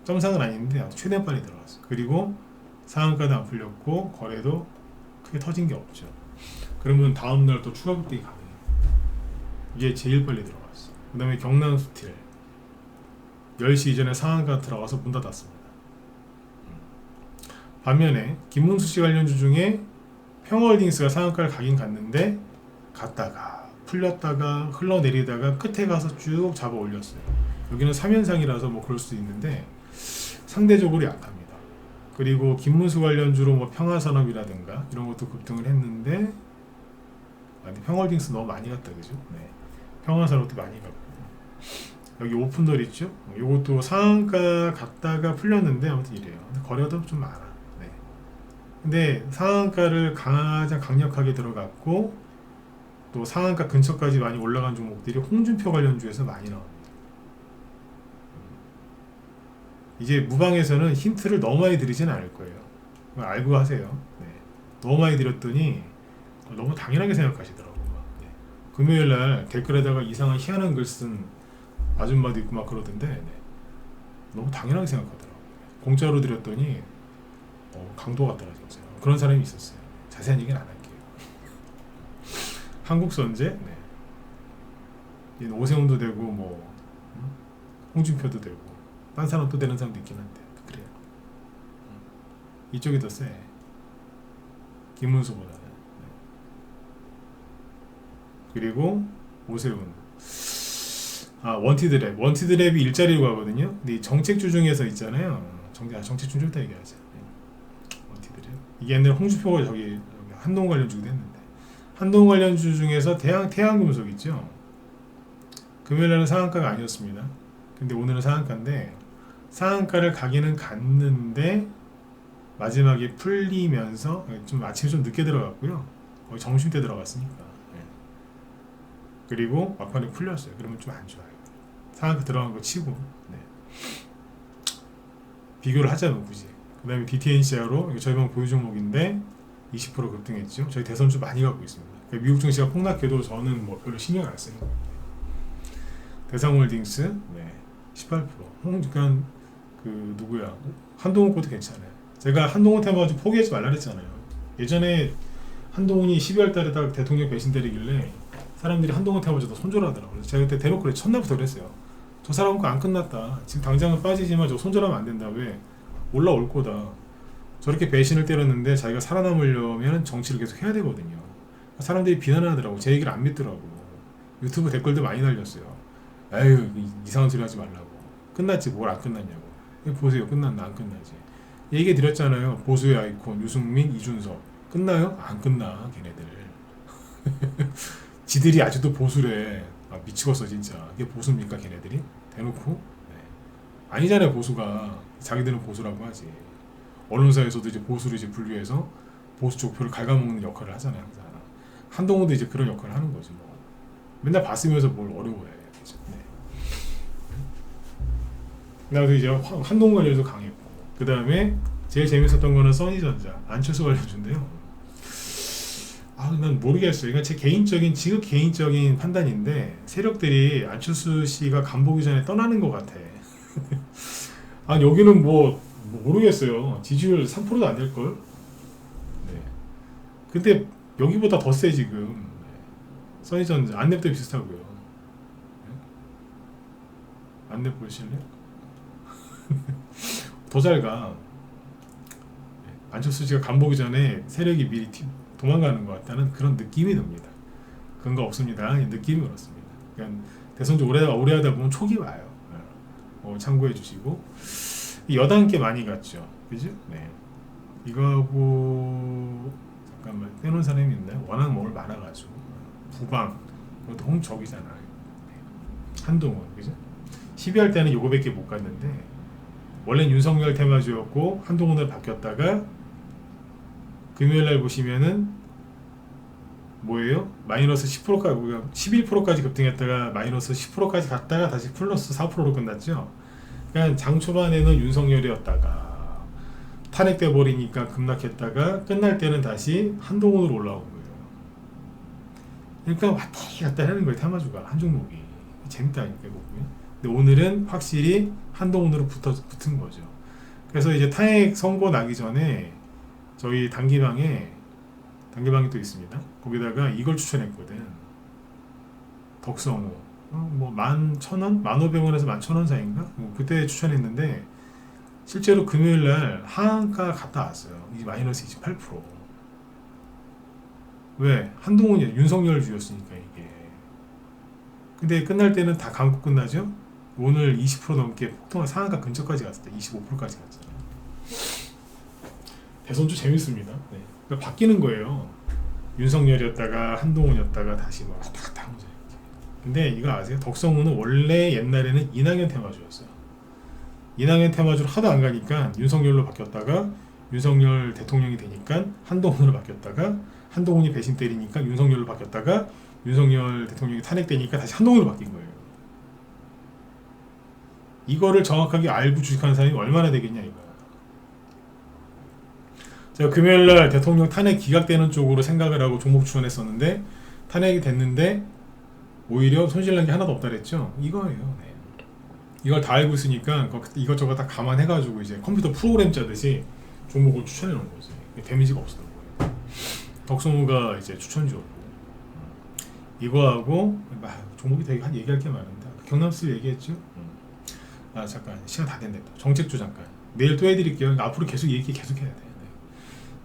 S1: 점상은 아닌데 최대한 빨리 들어갔어요. 그리고 상한가도 안 풀렸고 거래도 크게 터진 게 없죠. 그러면 다음날 또 추가 급등이 가능해요. 이게 제일 빨리 들어갔어. 그 다음에 경남스틸 10시 이전에 상한가 들어가서 문 닫았습니다. 반면에 김문수 씨 관련주 중에 평화홀딩스가 상한가를 가긴 갔는데 갔다가 풀렸다가 흘러내리다가 끝에 가서 쭉 잡아 올렸어요. 여기는 3연상이라서 뭐 그럴 수도 있는데 상대적으로 약합니다. 그리고 김문수 관련주로 뭐 평화산업이라든가 이런 것도 급등을 했는데 평화홀딩스 너무 많이 갔다 그죠? 네. 평화산업도 많이 갔고 여기 오픈돌 있죠? 이것도 상한가 갔다가 풀렸는데 아무튼 이래요. 근데 거래도 좀 많아. 네. 근데 상한가를 가장 강력하게 들어갔고 또 상한가 근처까지 많이 올라간 종목들이 홍준표 관련주에서 많이 나옵니다. 이제 무방에서는 힌트를 너무 많이 드리지는 않을 거예요. 알고 하세요. 네. 너무 많이 드렸더니 너무 당연하게 생각하시더라고요. 네. 금요일날 댓글에다가 이상한 희한한 글 쓴 아줌마도 있고 막 그러던데 네. 너무 당연하게 생각하더라고요. 공짜로 드렸더니 강도가 떨어졌어요. 그런 사람이 있었어요. 자세한 얘기는 안 할게요. 한국선제 네. 오세훈도 되고 뭐 홍준표도 되고 딴 사람도 되는 사람도 있긴 한데 그래요. 이쪽이 더 세. 김문수보다는. 네. 그리고 오세훈. 원티드랩이 일자리로 가거든요. 근데 이 정책주 중에서 있잖아요. 정책주 좀 이따 얘기하자. 원티드랩. 이게 옛날에 홍준표가 저기 한동 관련주기도 했는데 한동 관련주 중에서 태양금속 있죠. 금요일날은 상한가가 아니었습니다. 근데 오늘은 상한가인데 상한가를 가기는 갔는데 마지막에 풀리면서 좀 아침에 좀 늦게 들어갔고요. 거의 점심때 들어갔으니까. 그리고 막판에 풀렸어요. 그러면 좀 안 좋아요. 상한가 들어간 거 치고 네. 비교를 하자면 굳이. 그 다음에 DTNCR로 저희 방 보유 종목인데 20% 급등했죠. 저희 대선주 많이 갖고 있습니다. 그러니까 미국 증시가 폭락해도 저는 뭐 별로 신경 안 쓰는 거예요. 대상홀딩스 네. 18%. 그러니까 그 누구야 한동훈 것도 괜찮아요. 제가 한동훈 테마 좀 포기하지 말라 그랬잖아요. 예전에 한동훈이 12월 달에 딱 대통령 배신 때리길래 사람들이 한동훈 테마주도 손절하더라고요. 그래서 제가 그때 대놓고 그래 첫날부터 그랬어요. 저 사람은 거 안 끝났다. 지금 당장은 빠지지만 저 손절하면 안 된다. 왜? 올라올 거다. 저렇게 배신을 때렸는데 자기가 살아남으려면 정치를 계속 해야 되거든요. 사람들이 비난하더라고. 제 얘기를 안 믿더라고. 유튜브 댓글도 많이 달렸어요. 에휴 이상한 소리 하지 말라고. 끝났지 뭘 안 끝났냐고. 보세요. 끝났나 안 끝나지. 얘기 드렸잖아요. 보수의 아이콘 유승민, 이준석. 끝나요? 안 끝나 걔네들. 지들이 아직도 보수래. 미치겠어 진짜. 이게 보수입니까 걔네들이? 대놓고? 네. 아니잖아요 보수가. 자기들은 보수라고 하지. 언론사에서도 이제 보수를 이제 분류해서 보수 쪽 표를 갉아먹는 역할을 하잖아요 항상. 한동훈도 이제 그런 역할을 하는 거지 뭐. 맨날 봤으면서 뭘 어려워해. 네. 나도 이제 한동훈 관련해서 강했고 그 다음에 제일 재밌었던 거는 써니전자 안철수 관련주인데요. 난 모르겠어요. 이건 제 개인적인 지극 개인적인 판단인데 세력들이 안철수 씨가 간보기 전에 떠나는 것 같아. 여기는 뭐 모르겠어요. 지지율 3%도 안 될 걸. 네. 근데 여기보다 더 세 지금. 네. 써니전 안랩도 비슷하고요. 네. 안랩 보실래요? 더 잘 가. 네. 안철수 씨가 간보기 전에 세력이 미리 도망가는 것 같다는 그런 느낌이 듭니다. 근거 없습니다. 느낌이 그렇습니다. 그러니까 대선주 오래 하다 보면 촉이 와요. 참고해 주시고 여당께 많이 갔죠. 그죠? 네. 이거하고 잠깐만 빼놓은 사람이 있나요? 워낙 뭘 많아가지고 부방 그것도 홍적이잖아요. 네. 한동훈 그죠? 12할 때는 요거밖에 못 갔는데 원래는 윤석열 테마주였고 한동훈으로 바뀌었다가 금요일날 보시면은 뭐예요? 마이너스 10%까지 11%까지 급등했다가 마이너스 10%까지 갔다가 다시 플러스 4%로 끝났죠. 그러니까 장 초반에는 윤석열이었다가 탄핵돼 버리니까 급락했다가 끝날 때는 다시 한동훈으로 올라온 거예요. 그러니까 왔다 갔다 하는 거예요. 테마주가 한 종목이 재밌다니까 보고요. 근데 오늘은 확실히 한동훈으로 붙은 거죠. 그래서 이제 탄핵 선고 나기 전에 저희 단기방에 또 있습니다. 거기다가 이걸 추천했거든. 덕성호. 뭐 11,000원? 15,000원에서 11,000원 사이인가? 그때 추천했는데 실제로 금요일날 하한가 갔다 왔어요. 이제 마이너스 28%. 왜? 한동훈이 윤석열 주였으니까 이게. 근데 끝날 때는 다 감고 끝나죠? 오늘 20% 넘게 폭등한 상한가 근처까지 갔을 때 25%까지 갔잖아요. 대선주 재밌습니다. 네. 그러니까 바뀌는 거예요. 윤석열이었다가 한동훈이었다가 다시 뭐 왔다 갔다 하는 거죠. 근데 이거 아세요? 덕성우는 원래 옛날에는 이낙연 테마주였어요. 이낙연 테마주로 하도 안 가니까 윤석열로 바뀌었다가 윤석열 대통령이 되니까 한동훈으로 바뀌었다가 한동훈이 배신 때리니까 윤석열로 바뀌었다가 윤석열 대통령이 탄핵되니까 다시 한동훈으로 바뀐 거예요. 이거를 정확하게 알고 주식하는 사람이 얼마나 되겠냐 이거. 제가 금요일날 대통령 탄핵 기각되는 쪽으로 생각을 하고 종목 추천했었는데 탄핵이 됐는데 오히려 손실난 게 하나도 없다 그랬죠. 이거예요. 네. 이걸 다 알고 있으니까 이것저것 다 감안해가지고 이제 컴퓨터 프로그램 짜듯이 종목을 추천해 놓은 거지. 데미지가 없었던 거예요. 덕성우가 이제 추천주였고 이거하고 종목이 되게 얘기할 게 많은데 경남스 얘기했죠. 잠깐 시간 다 됐네. 정책주 잠깐 내일 또 해드릴게요. 그러니까 앞으로 계속 얘기 계속 해야 돼. 네.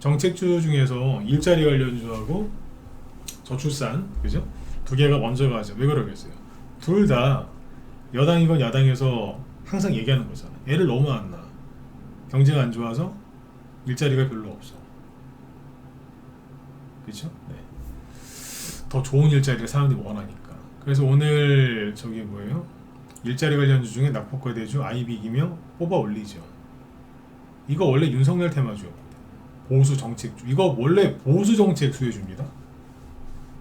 S1: 정책주 중에서 일자리 관련주하고 저출산 그죠? 두 개가 먼저 가죠. 왜 그러겠어요? 둘 다 여당이건 야당에서 항상 얘기하는 거잖아. 애를 너무 안 낳아. 경제가 안 좋아서 일자리가 별로 없어. 그렇죠? 네. 더 좋은 일자리를 사람들이 원하니까. 그래서 오늘 저기 뭐예요? 일자리 관련주 중에 낙폭과대주 아이빅이며 뽑아 올리죠. 이거 원래 윤석열 테마주였거든. 보수 정책주. 이거 원래 보수 정책 수혜주입니다.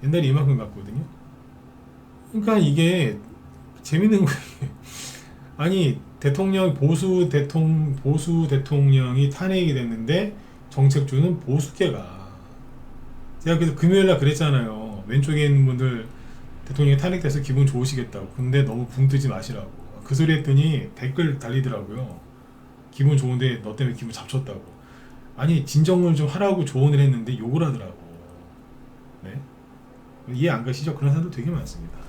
S1: 옛날에 이만큼 갔거든요. 그러니까 이게 재밌는 거예요. 아니 보수 대통령이 탄핵이 됐는데 정책주는 보수계가. 제가 그래서 금요일날 그랬잖아요. 왼쪽에 있는 분들 대통령이 탄핵돼서 기분 좋으시겠다고. 근데 너무 붕 뜨지 마시라고. 그 소리 했더니 댓글 달리더라고요. 기분 좋은데 너 때문에 기분 잡쳤다고. 아니 진정을 좀 하라고 조언을 했는데 욕을 하더라고. 네? 이해 안 가시죠? 그런 사람도 되게 많습니다. 네.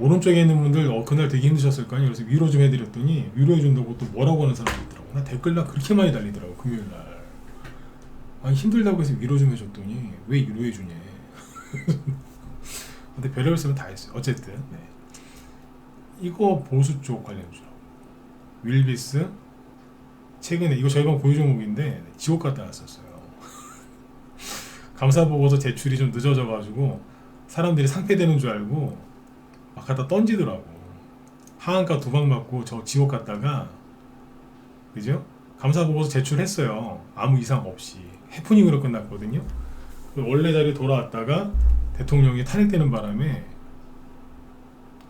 S1: 오른쪽에 있는 분들 그날 되게 힘드셨을 거 아니에요. 그래서 위로 좀 해드렸더니 위로해준다고 또 뭐라고 하는 사람도 있더라고. 나 댓글나 그렇게 많이 달리더라고 금요일날. 아니 힘들다고 해서 위로 좀 해줬더니 왜 위로해주냐. 근데 별의별 쓰면 다 했어요. 어쨌든 네. 이거 보수 쪽 관련주라고. 윌비스 최근에 이거 저희가 고유 종목인데 지옥 갔다 왔었어요. 감사보고서 제출이 좀 늦어져가지고 사람들이 상폐되는 줄 알고 막 갖다 던지더라고. 하한가 2방 맞고 저 지옥 갔다가 그죠? 감사보고서 제출했어요. 아무 이상 없이 해프닝으로 끝났거든요. 원래 자리에 돌아왔다가 대통령이 탄핵되는 바람에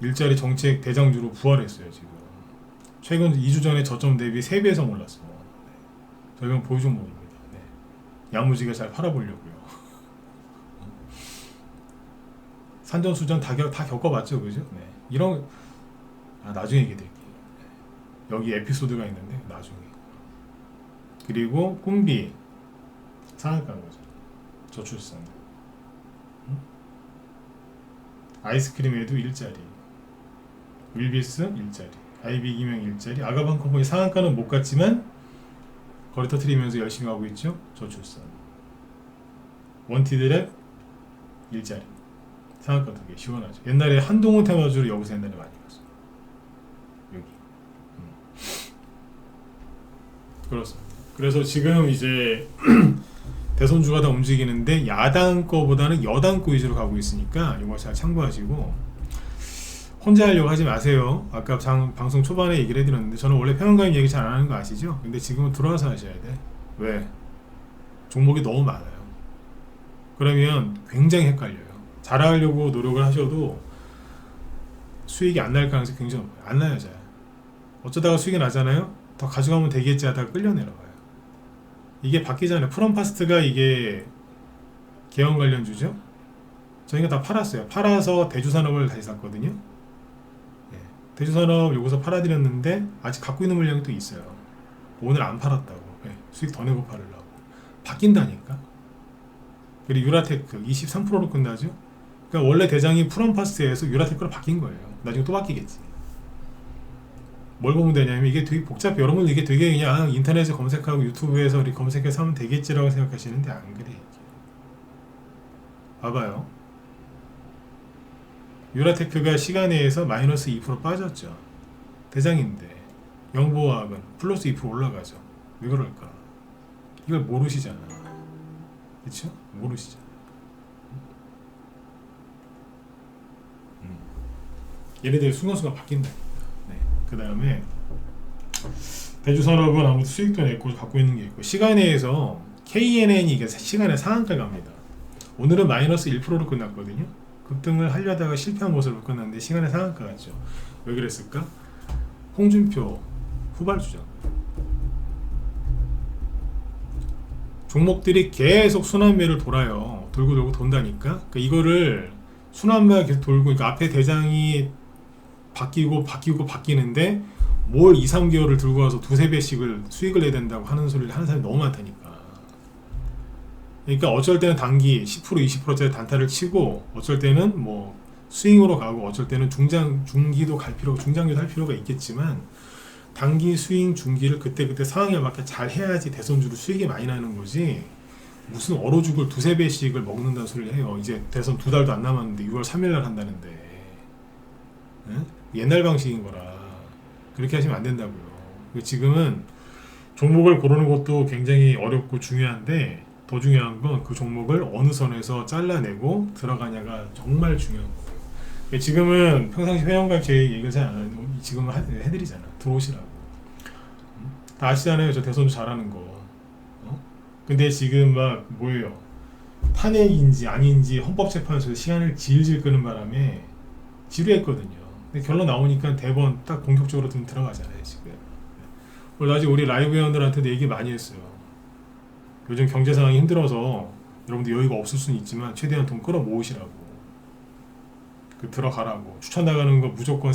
S1: 일자리 정책 대장주로 부활했어요. 지금 최근 2주 전에 저점 대비 3배 이상 올랐어. 저희가 보유 종목입니다. 네. 야무지게 잘 팔아보려고요. 산전수전 다 겪어봤죠, 그죠? 네. 이런 나중에 얘기 드릴게요. 여기 에피소드가 있는데 나중에. 그리고 꿈비 상한가인 거죠. 저출산. 아이스크림에도 일자리, 윌비스 일자리, 아이비기명 일자리, 아가방 컴퍼니 상한가는 못 갔지만 거리 터트리면서 열심히 하고 있죠. 저출산. 원티드랩 일자리. 상한가 되게 시원하죠. 옛날에 한동훈 테마주로 여기서 옛날에 많이 갔어요. 여기. 그렇습니다. 그래서 지금 이제 대선주가 다 움직이는데 야당 거보다는 여당 거 위주로 가고 있으니까 이거 잘 참고하시고 혼자 하려고 하지 마세요. 아까 방송 초반에 얘기를 해드렸는데 저는 원래 평론가님 얘기 잘 안 하는 거 아시죠? 근데 지금은 들어와서 하셔야 돼. 왜? 종목이 너무 많아요. 그러면 굉장히 헷갈려요. 잘하려고 노력을 하셔도 수익이 안 날 가능성이 굉장히 높아요. 안 나요, 잘. 어쩌다가 수익이 나잖아요? 더 가져가면 되겠지 하다가 끌려 내려가요. 이게 바뀌잖아요. 프롬파스트가 이게 개헌 관련주죠. 저희가 다 팔았어요. 팔아서 대주산업을 다시 샀거든요. 예. 대주산업 여기서 팔아드렸는데 아직 갖고 있는 물량이 또 있어요. 오늘 안 팔았다고. 예. 수익 더 내고 팔으려고. 바뀐다니까. 그리고 유라테크 23%로 끝나죠. 그러니까 원래 대장이 프롬파스트에서 유라테크로 바뀐 거예요. 나중에 또 바뀌겠지. 뭘 보면 되냐면 이게 되게 복잡해요. 여러분 이게 되게 그냥 인터넷에 검색하고 유튜브에서 이렇게 검색해서 하면 되겠지라고 생각하시는데 안 그래. 봐봐요. 유라테크가 시간에서 마이너스 2% 빠졌죠. 대장인데 영보화학은 플러스 2% 올라가죠. 왜 그럴까? 이걸 모르시잖아. 그렇죠? 모르시잖아. 얘네들 순간순간 바뀐다. 네. 그 다음에 대주산업은 아무튼 수익도 냈고 갖고 있는 게 있고 시간에서 KNN이 이게 시간에 상한가 갑니다. 오늘은 마이너스 1%로 끝났거든요. 급등을 하려다가 실패한 모습으로 끝났는데 시간에 상한가 갔죠. 왜 그랬을까? 홍준표 후발주자. 종목들이 계속 순환매를 돌아요. 돌고 돌고 돈다니까. 그러니까 이거를 순환매가 계속 돌고, 그러니까 앞에 대장이 바뀌는데 뭘 2, 3개월을 들고 와서 두세 배씩을 수익을 내야 된다고 하는 소리를 하는 사람이 너무 많다니까. 그러니까 어쩔 때는 단기 10% 20%짜리 단타를 치고 어쩔 때는 뭐 스윙으로 가고 어쩔 때는 중기도 갈 필요가, 중장기도 할 필요가 있겠지만 단기 스윙 중기를 그때 상황에 맞게 잘 해야지 대선주로 수익이 많이 나는 거지. 무슨 얼어 죽을 두세 배씩을 먹는다는 소리를 해요. 이제 대선 2달도 안 남았는데 6월 3일날 한다는데. 응? 옛날 방식인 거라 그렇게 하시면 안 된다고요. 지금은 종목을 고르는 것도 굉장히 어렵고 중요한데 더 중요한 건 그 종목을 어느 선에서 잘라내고 들어가냐가 정말 중요한 거예요. 지금은 평상시 회원가입 제 얘기를 잘 안 하는데 지금은 해드리잖아. 들어오시라고. 다 아시잖아요. 저 대선주 잘하는 거. 근데 지금 막 뭐예요? 탄핵인지 아닌지 헌법재판소에서 시간을 질질 끄는 바람에 지루했거든요. 근데 결론 나오니까 대번 딱 본격적으로 좀 들어가잖아요 지금. 오늘 아직 우리 라이브 회원들한테도 얘기 많이 했어요. 요즘 경제 상황이 힘들어서 여러분들 여유가 없을 수는 있지만 최대한 돈 끌어 모으시라고. 들어가라고. 추천 나가는 거 무조건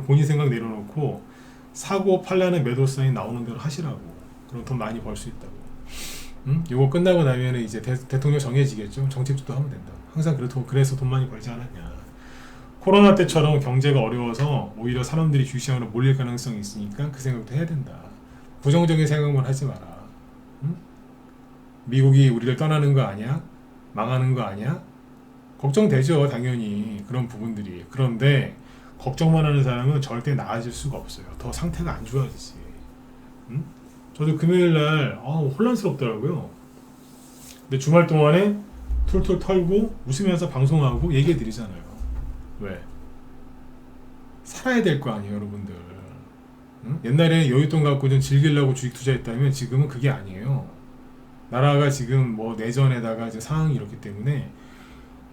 S1: 본인 생각 내려놓고 사고 팔라는 매도 사인 나오는 대로 하시라고. 그럼 돈 많이 벌 수 있다고. 응? 이거 끝나고 나면은 이제 대통령 정해지겠죠. 정책주도 하면 된다. 항상 그래서 돈 많이 벌지 않았냐. 코로나 때처럼 경제가 어려워서 오히려 사람들이 주식시장으로 몰릴 가능성이 있으니까 그 생각도 해야 된다. 부정적인 생각만 하지 마라. 응? 미국이 우리를 떠나는 거 아니야? 망하는 거 아니야? 걱정되죠, 당연히. 그런 부분들이. 그런데 걱정만 하는 사람은 절대 나아질 수가 없어요. 더 상태가 안 좋아지지. 응? 저도 금요일날 혼란스럽더라고요. 근데 주말 동안에 툴툴 털고 웃으면서 방송하고 얘기해 드리잖아요. 왜? 살아야 될 거 아니에요, 여러분들. 응? 옛날에 여윳돈 갖고 좀 즐기려고 주식 투자했다면 지금은 그게 아니에요. 나라가 지금 뭐 내전에다가 이제 상황이 이렇기 때문에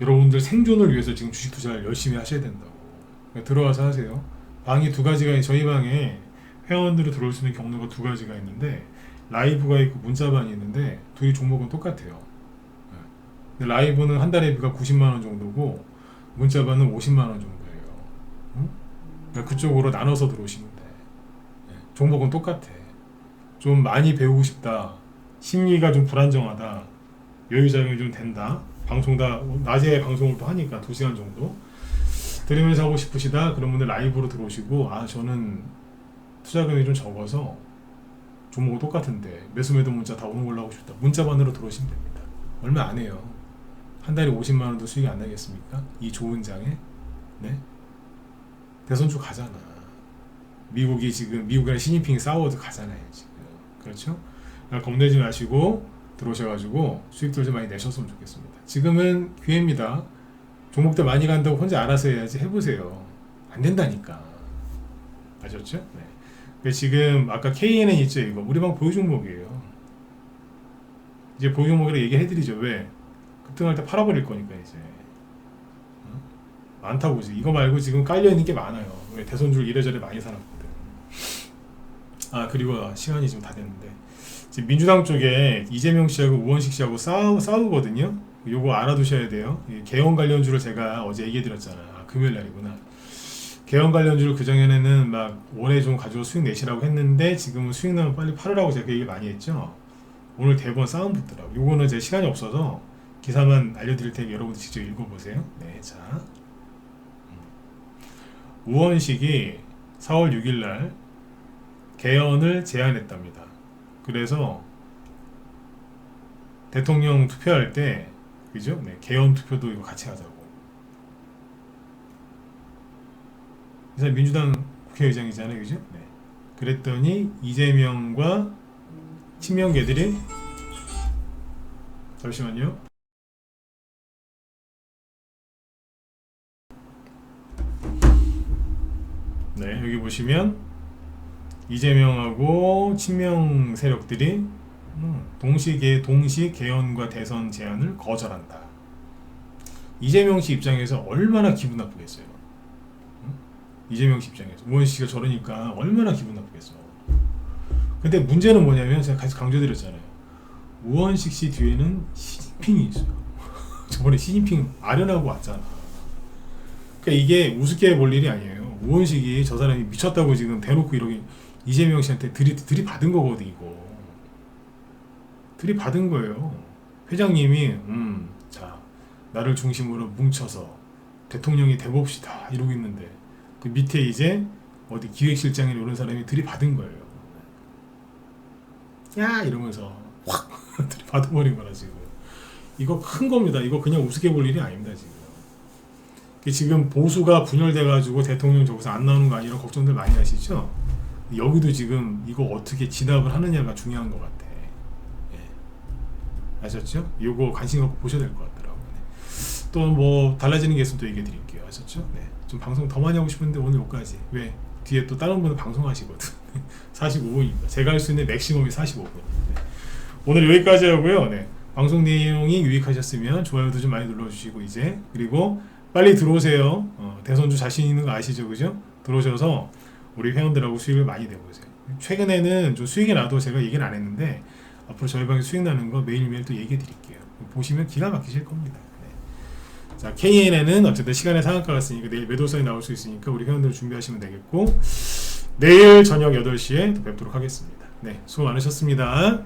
S1: 여러분들 생존을 위해서 지금 주식 투자를 열심히 하셔야 된다고. 그러니까 들어와서 하세요. 방이 두 가지가, 저희 방에 회원들이 들어올 수 있는 경로가 두 가지가 있는데 라이브가 있고 문자반이 있는데 둘이 종목은 똑같아요. 네. 근데 라이브는 한 달에 비가 90만원 정도고 문자반은 50만원 정도예요. 응? 그러니까 그쪽으로 나눠서 들어오시면 돼. 네. 종목은 똑같아. 좀 많이 배우고 싶다, 심리가 좀 불안정하다, 여유자금이 좀 된다, 방송 다 낮에 방송을 또 하니까 2시간 정도 들으면서 하고 싶으시다, 그런 분들 라이브로 들어오시고, 아 저는 투자금이 좀 적어서 종목은 똑같은데 매수 매도 문자 다 오는 걸로 하고 싶다, 문자반으로 들어오시면 됩니다. 얼마 안 해요. 한 달에 50만원도 수익이 안 나겠습니까? 이 좋은 장에. 네? 대선주 가잖아. 미국이랑 시진핑이 싸워도 가잖아요 지금. 그렇죠? 겁내지 마시고 들어오셔가지고 수익들 좀 많이 내셨으면 좋겠습니다. 지금은 기회입니다. 종목들 많이 간다고 혼자 알아서 해야지. 해보세요. 안 된다니까. 아셨죠? 네. 근데 지금 아까 KNN 있죠, 이거 우리 방 보유 종목이에요. 이제 보유 종목이라 얘기해드리죠. 왜? 급등할 때 팔아버릴 거니까 이제. 많다고. 이거 말고 지금 깔려있는 게 많아요. 왜? 대선주를 이래저래 많이 사놨거든. 아 그리고 시간이 지금 다 됐는데, 지금 민주당 쪽에 이재명 씨하고 우원식 씨하고 싸우거든요. 요거 알아두셔야 돼요. 개헌 관련주를 제가 어제 얘기해드렸잖아. 아, 금요일 날이구나. 개헌 관련주를 그전에는 막 원에 좀 가지고 수익 내시라고 했는데, 지금은 수익 나면 빨리 팔으라고 제가 그 얘기 많이 했죠. 오늘 대번 싸움 붙더라고. 요거는 제 시간이 없어서 기사만 알려드릴 테니까 여러분들 직접 읽어보세요. 네, 자, 우원식이 4월 6일날 개헌을 제안했답니다. 그래서 대통령 투표할 때, 그죠? 네, 개헌 투표도 이거 같이 하자고. 그래서 민주당 국회의장이잖아요, 그죠? 네. 그랬더니 이재명과 친명계들이, 잠시만요. 네, 여기 보시면 이재명하고 친명 세력들이 동시 개헌과 대선 제안을 거절한다. 이재명 씨 입장에서 얼마나 기분 나쁘겠어요. 이재명 씨 입장에서 우원식 씨가 저러니까 얼마나 기분 나쁘겠어. 근데 문제는 뭐냐면, 제가 같이 강조드렸잖아요. 우원식 씨 뒤에는 시진핑이 있어요. 저번에 시진핑 아련하고 왔잖아. 그러니까 이게 우습게 볼 일이 아니에요. 우원식이 저 사람이 미쳤다고 지금 대놓고 이렇게 이재명 씨한테 들이받은 거거든. 이거 들이받은 거예요. 회장님이 자, 나를 중심으로 뭉쳐서 대통령이 돼봅시다 이러고 있는데, 그 밑에 이제 어디 기획실장이나 이런 사람이 들이받은 거예요. 야 이러면서 확 들이받아버린 거라. 지금 이거 큰 겁니다. 이거 그냥 우습게 볼 일이 아닙니다. 지금 보수가 분열돼가지고 대통령 저기서 안 나오는 거 아니라 걱정들 많이 하시죠? 여기도 지금 이거 어떻게 진압을 하느냐가 중요한 것 같아. 예. 아셨죠? 이거 관심 갖고 보셔야 될 것 같더라고요. 네. 또 뭐 달라지는 게 있으면 또 얘기해 드릴게요. 아셨죠? 네. 좀 방송 더 많이 하고 싶은데 오늘 여기까지. 왜? 뒤에 또 다른 분들 방송하시거든. 45분입니다. 제가 할 수 있는 맥시멈이 45분. 네. 오늘 여기까지 하고요. 네. 방송 내용이 유익하셨으면 좋아요도 좀 많이 눌러주시고, 이제 그리고 빨리 들어오세요. 대선주 자신 있는 거 아시죠? 그죠? 들어오셔서 우리 회원들하고 수익을 많이 내보세요. 최근에는 좀 수익이 나도 제가 얘기는 안 했는데, 앞으로 저희 방에 수익 나는 거 매일매일 또 얘기해 드릴게요. 보시면 기가 막히실 겁니다. 네. 자, KNN은 어쨌든 시간의 상한가 갔으니까 내일 매도선이 나올 수 있으니까 우리 회원들 준비하시면 되겠고, 내일 저녁 8시에 또 뵙도록 하겠습니다. 네, 수고 많으셨습니다.